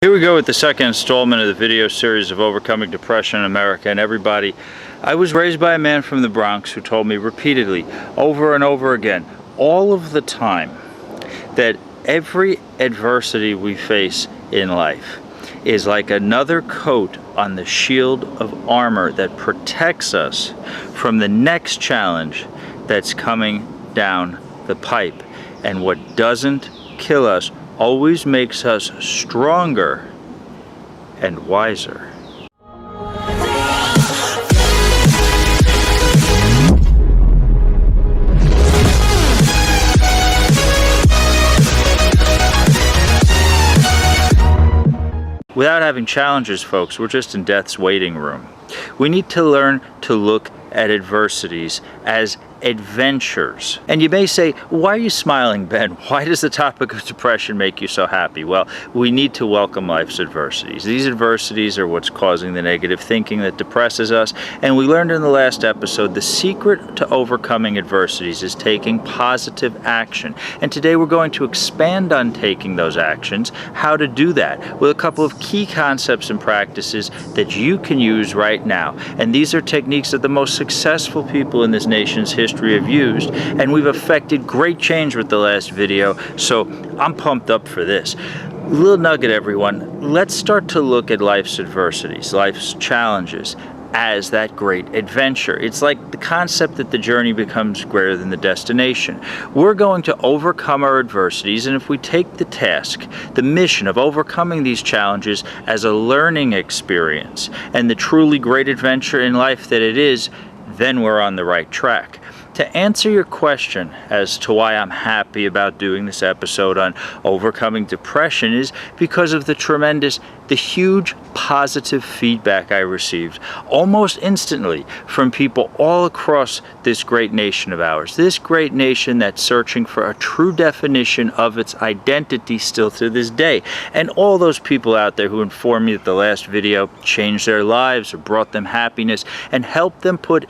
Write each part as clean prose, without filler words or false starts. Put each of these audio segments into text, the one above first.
Here we go with the second installment of the video series of Overcoming Depression in America. And everybody, I was raised by a man from the Bronx who told me repeatedly, over and over again, all of the time, that every adversity we face in life is like another coat on the shield of armor that protects us from the next challenge that's coming down the pipe. And what doesn't kill us always makes us stronger and wiser. Without having challenges, folks, we're just in death's waiting room. We need to learn to look at adversities as adventures. And you may say, why are you smiling, Ben? Why does the topic of depression make you so happy? Well, we need to welcome life's adversities. These adversities are what's causing the negative thinking that depresses us. And we learned in the last episode, the secret to overcoming adversities is taking positive action. And today we're going to expand on taking those actions, how to do that, with a couple of key concepts and practices that you can use right now. And these are techniques that the most successful people in this nation's history have used, and we've affected great change with the last video, so I'm pumped up for this. Little nugget, everyone. Let's start to look at life's adversities, life's challenges, as that great adventure. It's like the concept that the journey becomes greater than the destination. We're going to overcome our adversities, and if we take the task, the mission of overcoming these challenges as a learning experience and the truly great adventure in life that it is, then we're on the right track. To answer your question as to why I'm happy about doing this episode on overcoming depression is because of the huge positive feedback I received almost instantly from people all across this great nation of ours. This great nation that's searching for a true definition of its identity still to this day. And all those people out there who informed me that the last video changed their lives or brought them happiness and helped them put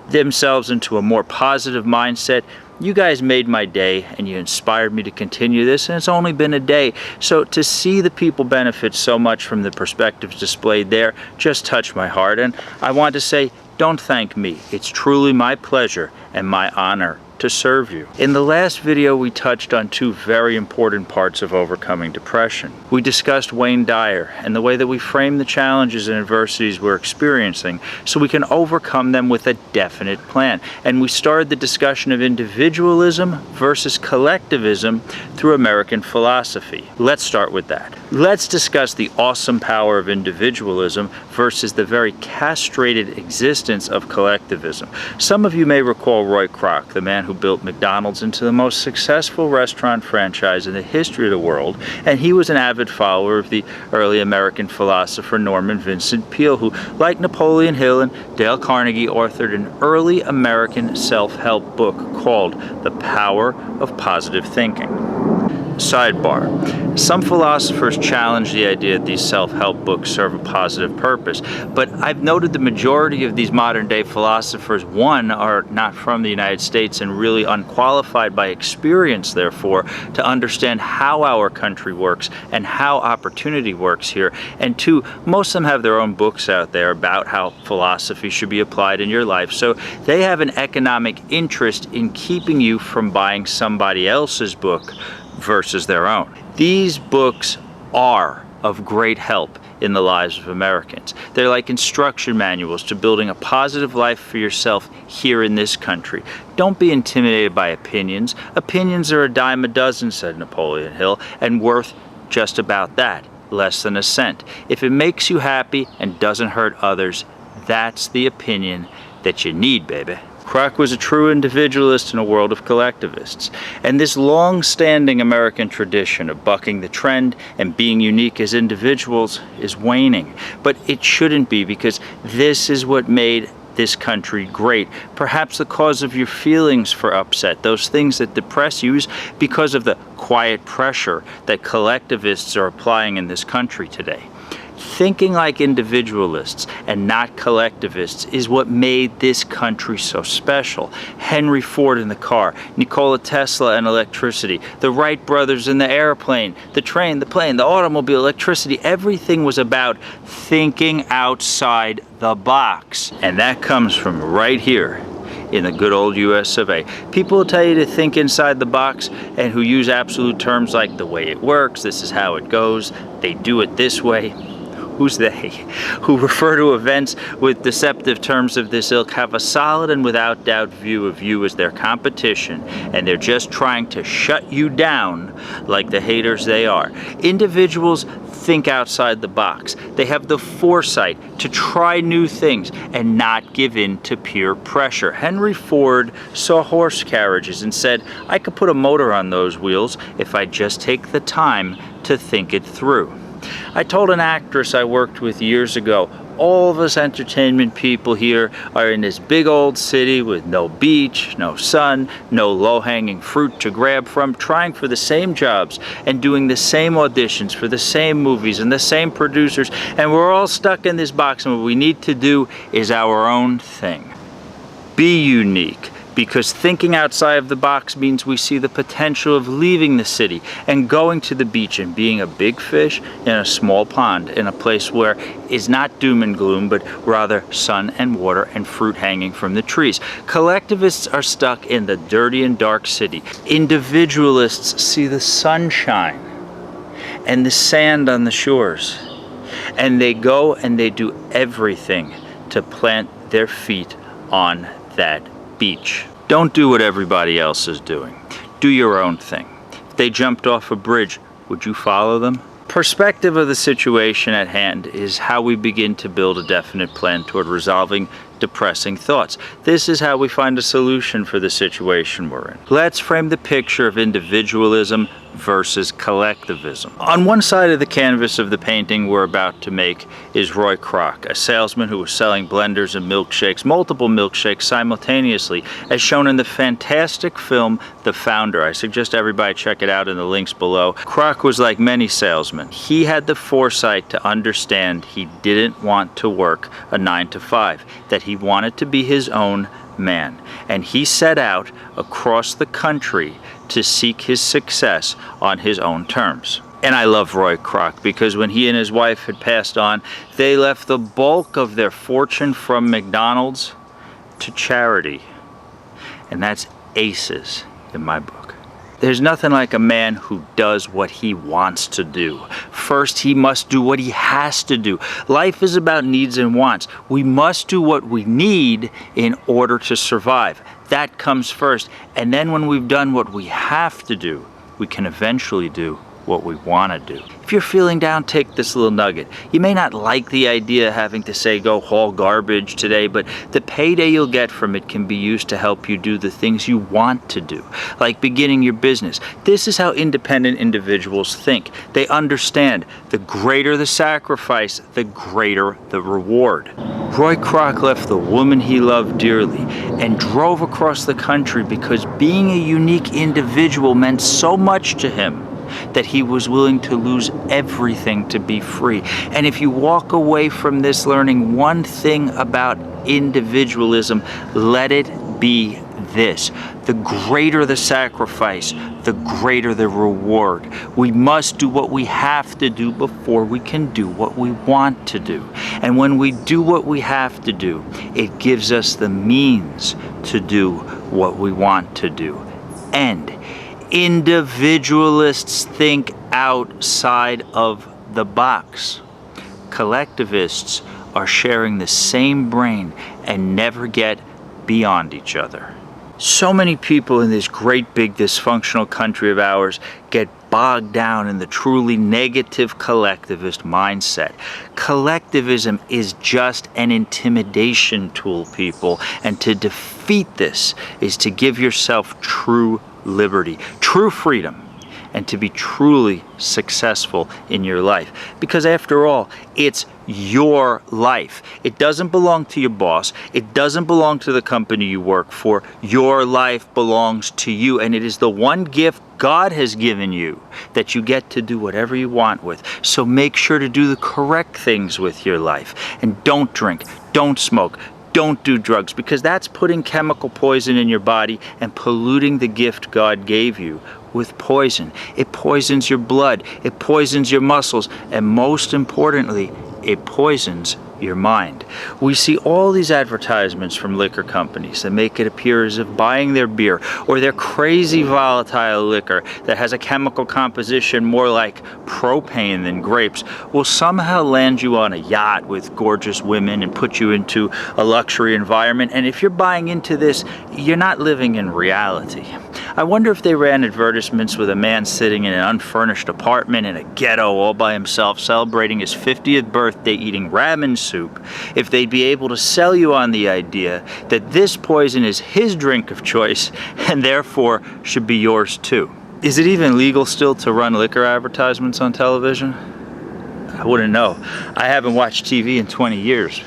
themselves into a more positive mindset. You guys made my day and you inspired me to continue this, and it's only been a day. So to see the people benefit so much from the perspectives displayed there just touched my heart. And I want to say, don't thank me. It's truly my pleasure and my honor to serve you. In the last video, we touched on two very important parts of overcoming depression. We discussed Wayne Dyer and the way that we frame the challenges and adversities we're experiencing so we can overcome them with a definite plan. And we started the discussion of individualism versus collectivism through American philosophy. Let's start with that. Let's discuss the awesome power of individualism versus the very castrated existence of collectivism. Some of you may recall Roy Kroc, the man who built McDonald's into the most successful restaurant franchise in the history of the world, and he was an avid follower of the early American philosopher Norman Vincent Peale, who, like Napoleon Hill and Dale Carnegie, authored an early American self-help book called The Power of Positive Thinking. Sidebar. Some philosophers challenge the idea that these self-help books serve a positive purpose, but I've noted the majority of these modern-day philosophers, one, are not from the United States and really unqualified by experience, therefore, to understand how our country works and how opportunity works here, and two, most of them have their own books out there about how philosophy should be applied in your life, so they have an economic interest in keeping you from buying somebody else's book versus their own. These books are of great help in the lives of Americans. They're like instruction manuals to building a positive life for yourself here in this country. Don't be intimidated by opinions. Opinions are a dime a dozen, said Napoleon Hill, and worth just about that, less than a cent. If it makes you happy and doesn't hurt others, that's the opinion that you need, baby. Kroc was a true individualist in a world of collectivists. And this long-standing American tradition of bucking the trend and being unique as individuals is waning. But it shouldn't be, because this is what made this country great. Perhaps the cause of your feelings for upset, those things that depress you, is because of the quiet pressure that collectivists are applying in this country today. Thinking like individualists and not collectivists is what made this country so special. Henry Ford in the car, Nikola Tesla and electricity, the Wright brothers in the airplane, the train, the plane, the automobile, electricity, everything was about thinking outside the box. And that comes from right here in the good old US of A. People will tell you to think inside the box and who use absolute terms like the way it works, this is how it goes, they do it this way. Who's they? Who refer to events with deceptive terms of this ilk have a solid and without doubt view of you as their competition, and they're just trying to shut you down like the haters they are. Individuals think outside the box. They have the foresight to try new things and not give in to peer pressure. Henry Ford saw horse carriages and said, I could put a motor on those wheels if I just take the time to think it through. I told an actress I worked with years ago, all of us entertainment people here are in this big old city with no beach, no sun, no low-hanging fruit to grab from, trying for the same jobs and doing the same auditions for the same movies and the same producers, and we're all stuck in this box, and what we need to do is our own thing. Be unique. Because thinking outside of the box means we see the potential of leaving the city and going to the beach and being a big fish in a small pond in a place where is not doom and gloom, but rather sun and water and fruit hanging from the trees. Collectivists are stuck in the dirty and dark city. Individualists see the sunshine and the sand on the shores, and they go and they do everything to plant their feet on that beach. Don't do what everybody else is doing. Do your own thing. If they jumped off a bridge, would you follow them? Perspective of the situation at hand is how we begin to build a definite plan toward resolving depressing thoughts. This is how we find a solution for the situation we're in. Let's frame the picture of individualism versus collectivism. On one side of the canvas of the painting we're about to make is Roy Kroc, a salesman who was selling blenders and milkshakes, multiple milkshakes simultaneously, as shown in the fantastic film The Founder. I suggest everybody check it out in the links below. Kroc was like many salesmen. He had the foresight to understand he didn't want to work a 9-to-5, that he wanted to be his own man, and he set out across the country to seek his success on his own terms. And I love Roy Kroc because when he and his wife had passed on, they left the bulk of their fortune from McDonald's to charity. And that's aces in my book. There's nothing like a man who does what he wants to do. First, he must do what he has to do. Life is about needs and wants. We must do what we need in order to survive. That comes first. And then when we've done what we have to do, we can eventually do what we want to do. If you're feeling down, take this little nugget. You may not like the idea of having to say go haul garbage today, but the payday you'll get from it can be used to help you do the things you want to do, like beginning your business. This is how independent individuals think. They understand the greater the sacrifice, the greater the reward. Roy Kroc left the woman he loved dearly and drove across the country because being a unique individual meant so much to him that he was willing to lose everything to be free. And if you walk away from this learning one thing about individualism, let it be this: the greater the sacrifice, the greater the reward. We must do what we have to do before we can do what we want to do. And when we do what we have to do, it gives us the means to do what we want to do. And individualists think outside of the box. Collectivists are sharing the same brain and never get beyond each other. So many people in this great big dysfunctional country of ours get bogged down in the truly negative collectivist mindset. Collectivism is just an intimidation tool, people, and to defeat this is to give yourself true liberty, true freedom, and to be truly successful in your life. Because after all, it's your life. It doesn't belong to your boss. It doesn't belong to the company you work for. Your life belongs to you, and it is the one gift God has given you that you get to do whatever you want with. So make sure to do the correct things with your life, and don't drink, don't smoke, don't do drugs, because that's putting chemical poison in your body and polluting the gift God gave you with poison. It poisons your blood, it poisons your muscles, and most importantly, it poisons your mind. We see all these advertisements from liquor companies that make it appear as if buying their beer or their crazy volatile liquor that has a chemical composition more like propane than grapes will somehow land you on a yacht with gorgeous women and put you into a luxury environment. And if you're buying into this, you're not living in reality. I wonder if they ran advertisements with a man sitting in an unfurnished apartment in a ghetto all by himself celebrating his 50th birthday eating ramen soup, if they'd be able to sell you on the idea that this poison is his drink of choice and therefore should be yours too. Is it even legal still to run liquor advertisements on television? I wouldn't know. I haven't watched TV in 20 years.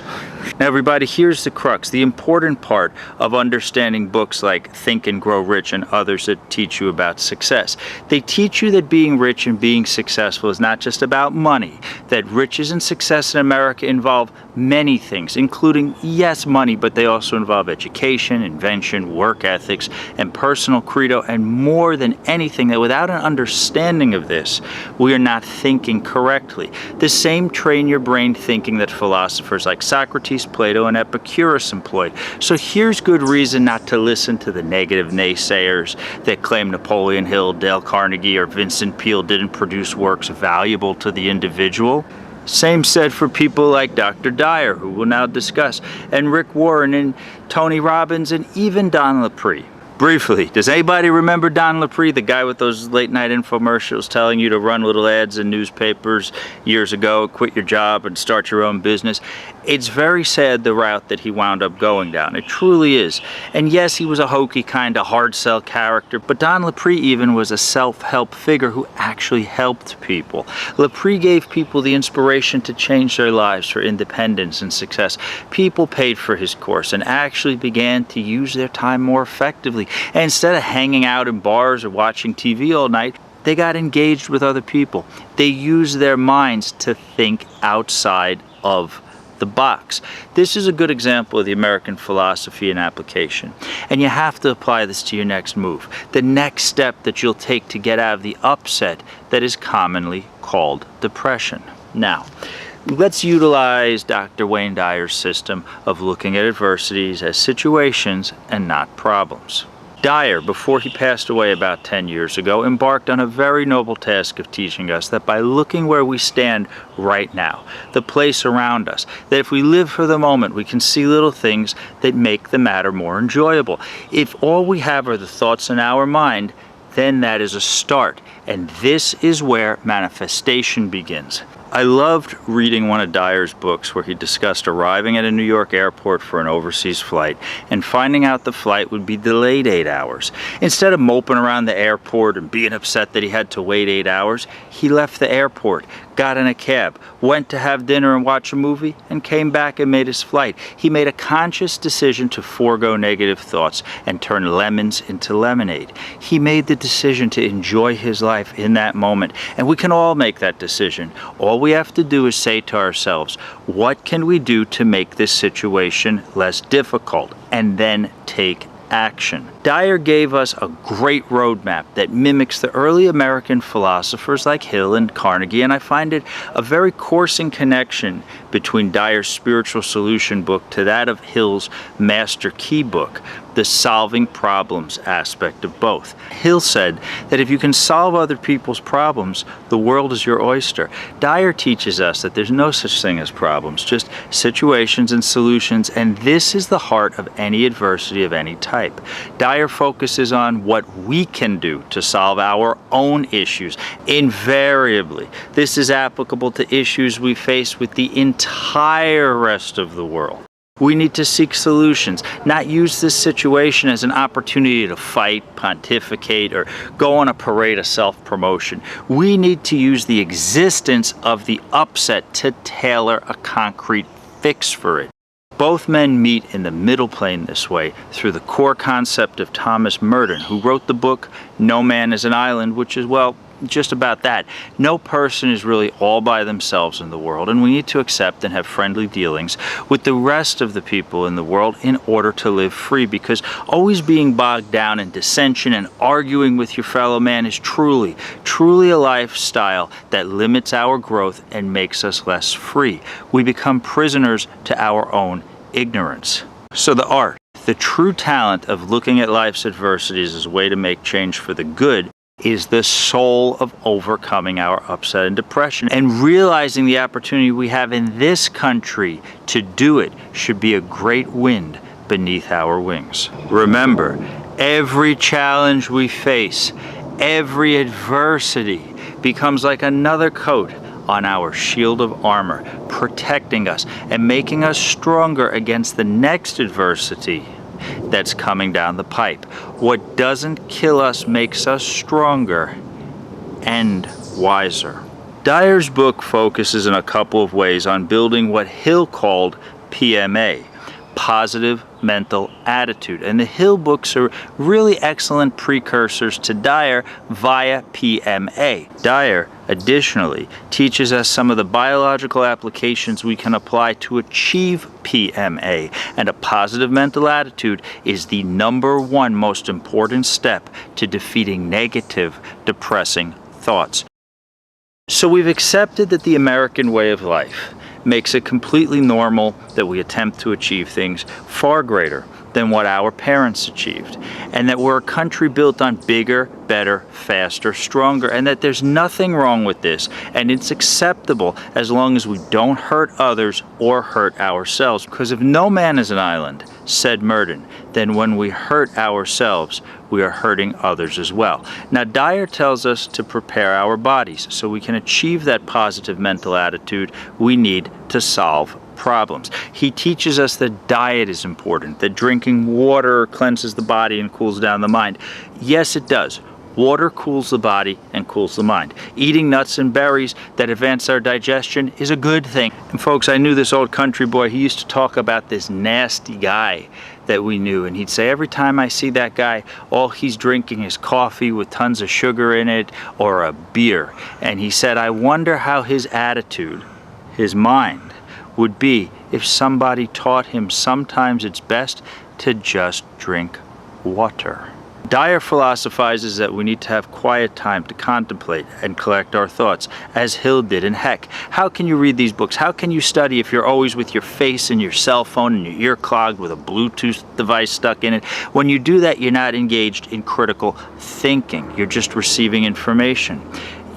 Now everybody, here's the crux, the important part of understanding books like Think and Grow Rich and others that teach you about success. They teach you that being rich and being successful is not just about money, that riches and success in America involve many things, including, yes, money, but they also involve education, invention, work ethics, and personal credo, and more than anything, that without an understanding of this, we are not thinking correctly. The same train your brain thinking that philosophers like Socrates, Plato, and Epicurus employed. So here's good reason not to listen to the negative naysayers that claim Napoleon Hill, Dale Carnegie, or Vincent Peale didn't produce works valuable to the individual. Same said for people like Dr. Dyer, who we'll now discuss, and Rick Warren, and Tony Robbins, and even Don Lapre. Briefly, does anybody remember Don Lapre, the guy with those late night infomercials telling you to run little ads in newspapers years ago, quit your job and start your own business? It's very sad the route that he wound up going down. It truly is. And yes, he was a hokey kind of hard sell character, but Don Lapre even was a self-help figure who actually helped people. Lapre gave people the inspiration to change their lives for independence and success. People paid for his course and actually began to use their time more effectively. And instead of hanging out in bars or watching TV all night, they got engaged with other people. They used their minds to think outside of the box. This is a good example of the American philosophy in application. And you have to apply this to your next move. The next step that you'll take to get out of the upset that is commonly called depression. Now, let's utilize Dr. Wayne Dyer's system of looking at adversities as situations and not problems. Dyer, before he passed away about 10 years ago, embarked on a very noble task of teaching us that by looking where we stand right now, the place around us, that if we live for the moment, we can see little things that make the matter more enjoyable. If all we have are the thoughts in our mind, then that is a start. And this is where manifestation begins. I loved reading one of Dyer's books where he discussed arriving at a New York airport for an overseas flight and finding out the flight would be delayed 8 hours. Instead of moping around the airport and being upset that he had to wait 8 hours, he left the airport, got in a cab, went to have dinner and watch a movie, and came back and made his flight. He made a conscious decision to forego negative thoughts and turn lemons into lemonade. He made the decision to enjoy his life in that moment, and we can all make that decision. All we have to do is say to ourselves, what can we do to make this situation less difficult? And then take action. Dyer gave us a great roadmap that mimics the early American philosophers like Hill and Carnegie, and I find it a very coursing connection between Dyer's Spiritual Solution book to that of Hill's Master Key book, the solving problems aspect of both. Hill said that if you can solve other people's problems, the world is your oyster. Dyer teaches us that there's no such thing as problems, just situations and solutions, and this is the heart of any adversity of any type. Dyer focuses on what we can do to solve our own issues. Invariably, this is applicable to issues we face with the entire rest of the world. We need to seek solutions, not use this situation as an opportunity to fight, pontificate, or go on a parade of self-promotion. We need to use the existence of the upset to tailor a concrete fix for it. Both men meet in the middle plane this way through the core concept of Thomas Merton, who wrote the book No Man is an Island, which is, well, just about that. No person is really all by themselves in the world, and we need to accept and have friendly dealings with the rest of the people in the world in order to live free, because always being bogged down in dissension and arguing with your fellow man is truly a lifestyle that limits our growth and makes us less free. We become prisoners to our own ignorance. So the art, the true talent of looking at life's adversities as a way to make change for the good, is the soul of overcoming our upset and depression. And realizing the opportunity we have in this country to do it should be a great wind beneath our wings. Remember, every challenge we face, every adversity becomes like another coat on our shield of armor, protecting us and making us stronger against the next adversity that's coming down the pipe. What doesn't kill us makes us stronger and wiser. Dyer's book focuses in a couple of ways on building what Hill called PMA, positive mental attitude. And the Hill books are really excellent precursors to Dyer via PMA. Dyer additionally teaches us some of the biological applications we can apply to achieve PMA, and a positive mental attitude is the #1 most important step to defeating negative, depressing thoughts. So we've accepted that the American way of life makes it completely normal that we attempt to achieve things far greater than what our parents achieved, and that we're a country built on bigger, better, faster, stronger, and that there's nothing wrong with this, and it's acceptable as long as we don't hurt others or hurt ourselves. Because if no man is an island, said Merton, then when we hurt ourselves, we are hurting others as well. Now, Dyer tells us to prepare our bodies so we can achieve that positive mental attitude. We need to solve problems. He teaches us that diet is important, that drinking water cleanses the body and cools down the mind. Yes, it does. Water cools the body and cools the mind. Eating nuts and berries that advance our digestion is a good thing. And folks, I knew this old country boy. He used to talk about this nasty guy that we knew, and he'd say, every time I see that guy, all he's drinking is coffee with tons of sugar in it or a beer. And he said, I wonder how his attitude, his mind, would be if somebody taught him sometimes it's best to just drink water. Dyer philosophizes that we need to have quiet time to contemplate and collect our thoughts, as Hill did. And heck, how can you read these books? How can you study if you're always with your face in your cell phone and your ear clogged with a Bluetooth device stuck in it? When you do that, you're not engaged in critical thinking. You're just receiving information.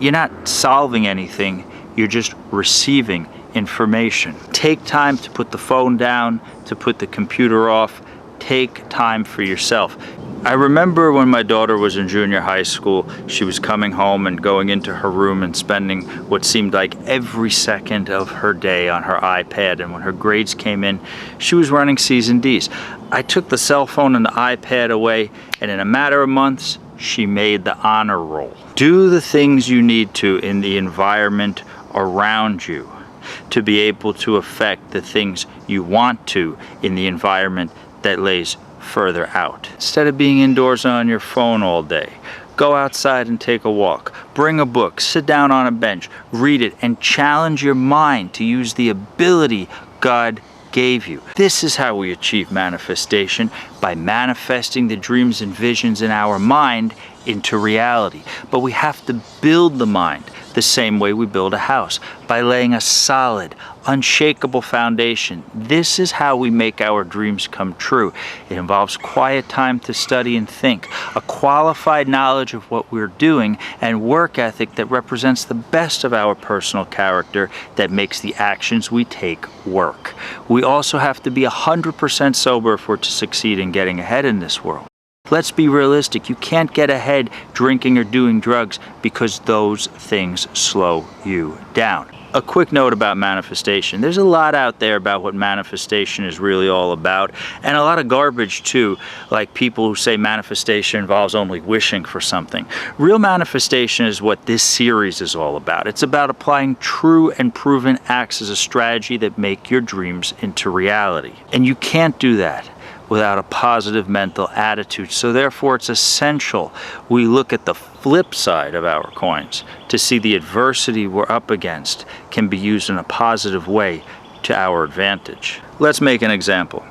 You're not solving anything. You're just receiving information. Take time to put the phone down, to put the computer off. Take time for yourself. I remember when my daughter was in junior high school, she was coming home and going into her room and spending what seemed like every second of her day on her iPad, and when her grades came in, she was running C's and D's. I took the cell phone and the iPad away, and in a matter of months, she made the honor roll. Do the things you need to in the environment around you to be able to affect the things you want to in the environment that lays further out. Instead of being indoors on your phone all day, go outside and take a walk. Bring a book, sit down on a bench, read it, and challenge your mind to use the ability God gave you. This is how we achieve manifestation, by manifesting the dreams and visions in our mind into reality. But we have to build the mind the same way we build a house, by laying a solid, unshakable foundation. This is how we make our dreams come true. It involves quiet time to study and think, a qualified knowledge of what we're doing, and work ethic that represents the best of our personal character that makes the actions we take work. We also have to be 100% sober if we're to succeed in getting ahead in this world. Let's be realistic. You can't get ahead drinking or doing drugs, because those things slow you down. A quick note about manifestation. There's a lot out there about what manifestation is really all about, and a lot of garbage too, like people who say manifestation involves only wishing for something. Real manifestation is what this series is all about. It's about applying true and proven acts as a strategy that make your dreams into reality. And you can't do that without a positive mental attitude. So therefore it's essential we look at the flip side of our coins to see the adversity we're up against can be used in a positive way to our advantage. Let's make an example.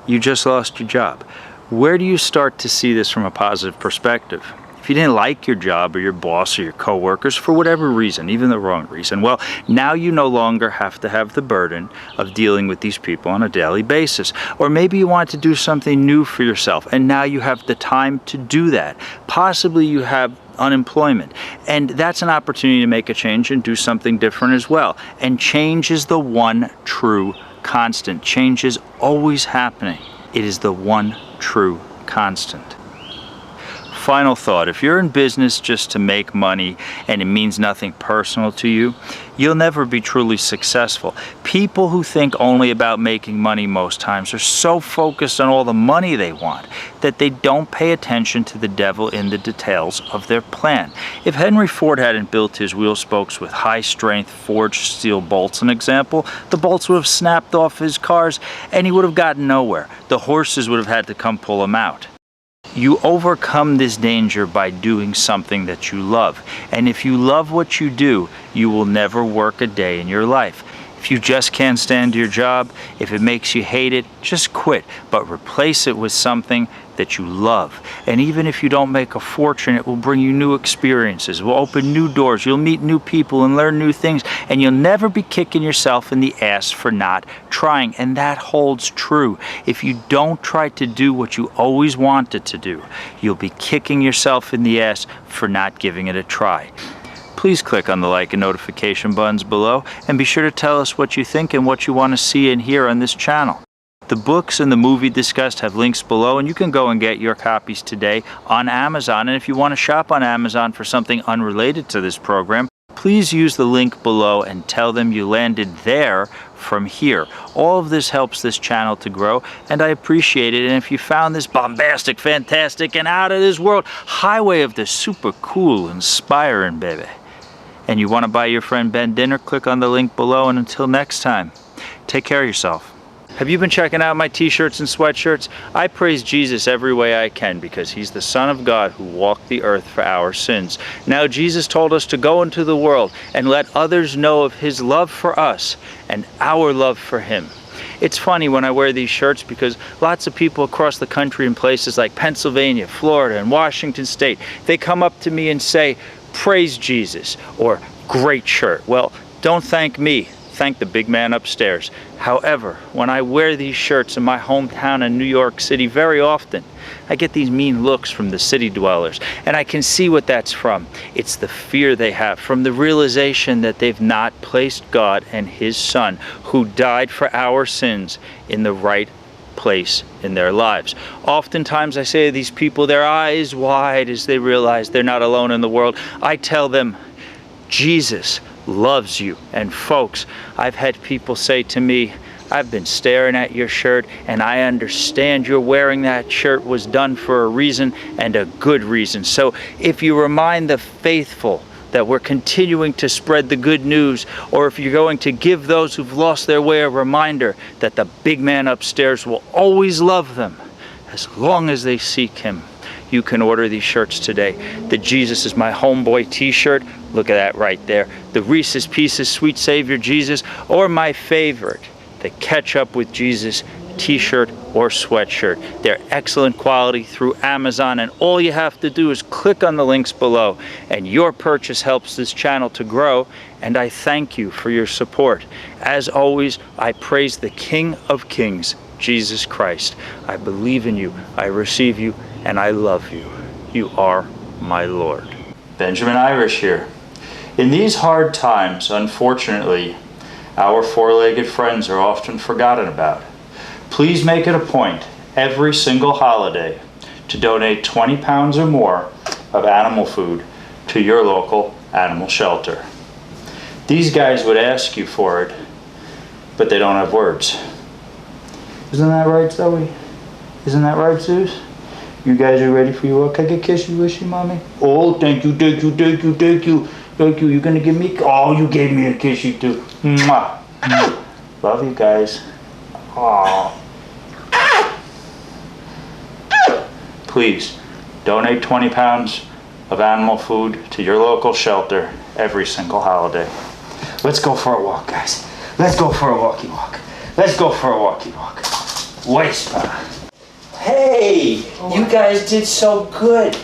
You just lost your job. Where do you start to see this from a positive perspective? If you didn't like your job or your boss or your coworkers for whatever reason, even the wrong reason, well, now you no longer have to have the burden of dealing with these people on a daily basis. Or maybe you want to do something new for yourself, and now you have the time to do that. Possibly you have unemployment, and that's an opportunity to make a change and do something different as well. And change is the one true constant. Change is always happening. It is the one true constant. Final thought, if you're in business just to make money and it means nothing personal to you, you'll never be truly successful. People who think only about making money most times are so focused on all the money they want that they don't pay attention to the devil in the details of their plan. If Henry Ford hadn't built his wheel spokes with high-strength forged steel bolts, an example, the bolts would have snapped off his cars and he would have gotten nowhere. The horses would have had to come pull him out. You overcome this danger by doing something that you love. And if you love what you do, you will never work a day in your life. If you just can't stand your job, if it makes you hate it, just quit. But replace it with something that you love. And even if you don't make a fortune, it will bring you new experiences. It will open new doors. You'll meet new people and learn new things. And you'll never be kicking yourself in the ass for not trying. And that holds true. If you don't try to do what you always wanted to do, you'll be kicking yourself in the ass for not giving it a try. Please click on the like and notification buttons below, and be sure to tell us what you think and what you want to see and hear on this channel. The books and the movie discussed have links below, and you can go and get your copies today on Amazon. And if you want to shop on Amazon for something unrelated to this program, please use the link below and tell them you landed there from here. All of this helps this channel to grow, and I appreciate it. And if you found this bombastic, fantastic, and out of this world highway of the super cool, inspiring, baby, and you want to buy your friend Ben dinner, click on the link below. And until next time, take care of yourself. Have you been checking out my t-shirts and sweatshirts? I praise Jesus every way I can because he's the Son of God who walked the earth for our sins. Now Jesus told us to go into the world and let others know of his love for us and our love for him. It's funny when I wear these shirts because lots of people across the country in places like Pennsylvania, Florida, and Washington State, they come up to me and say, "Praise Jesus," or "Great shirt." Well, don't thank me. Thank the big man upstairs. However, when I wear these shirts in my hometown in New York City very often, I get these mean looks from the city dwellers, and I can see what that's from. It's the fear they have from the realization that they've not placed God and his Son, who died for our sins, in the right place in their lives. Oftentimes I say to these people, their eyes wide as they realize they're not alone in the world, I tell them, Jesus loves you. And folks, I've had people say to me, I've been staring at your shirt and I understand you're wearing that shirt was done for a reason, and a good reason. So if you remind the faithful that we're continuing to spread the good news, or if you're going to give those who've lost their way a reminder that the big man upstairs will always love them as long as they seek him, you can order these shirts today. The Jesus Is My Homeboy t-shirt, look at that right there. The Reese's Pieces Sweet Savior Jesus, or my favorite, the Ketchup with Jesus t-shirt or sweatshirt. They're excellent quality through Amazon, and all you have to do is click on the links below, and your purchase helps this channel to grow, and I thank you for your support. As always, I praise the King of Kings, Jesus Christ. I believe in you, I receive you, and I love you. You are my Lord. Benjamin Irish here. In these hard times, unfortunately, our four-legged friends are often forgotten about. Please make it a point every single holiday to donate 20 pounds or more of animal food to your local animal shelter. These guys would ask you for it, but they don't have words. Isn't that right, Zoe? Isn't that right, Zeus? You guys are ready for your walk? Can I get kissy wishy, mommy? Oh, thank you, thank you, thank you, thank you. Thank you. You gonna give me? Oh, you gave me a kissy too. Mwah. Love you guys. Aww. Please, donate 20 pounds of animal food to your local shelter every single holiday. Let's go for a walk, guys. Let's go for a walkie walk. Let's go for a walkie walk. Whisper. Hey, you guys did so good.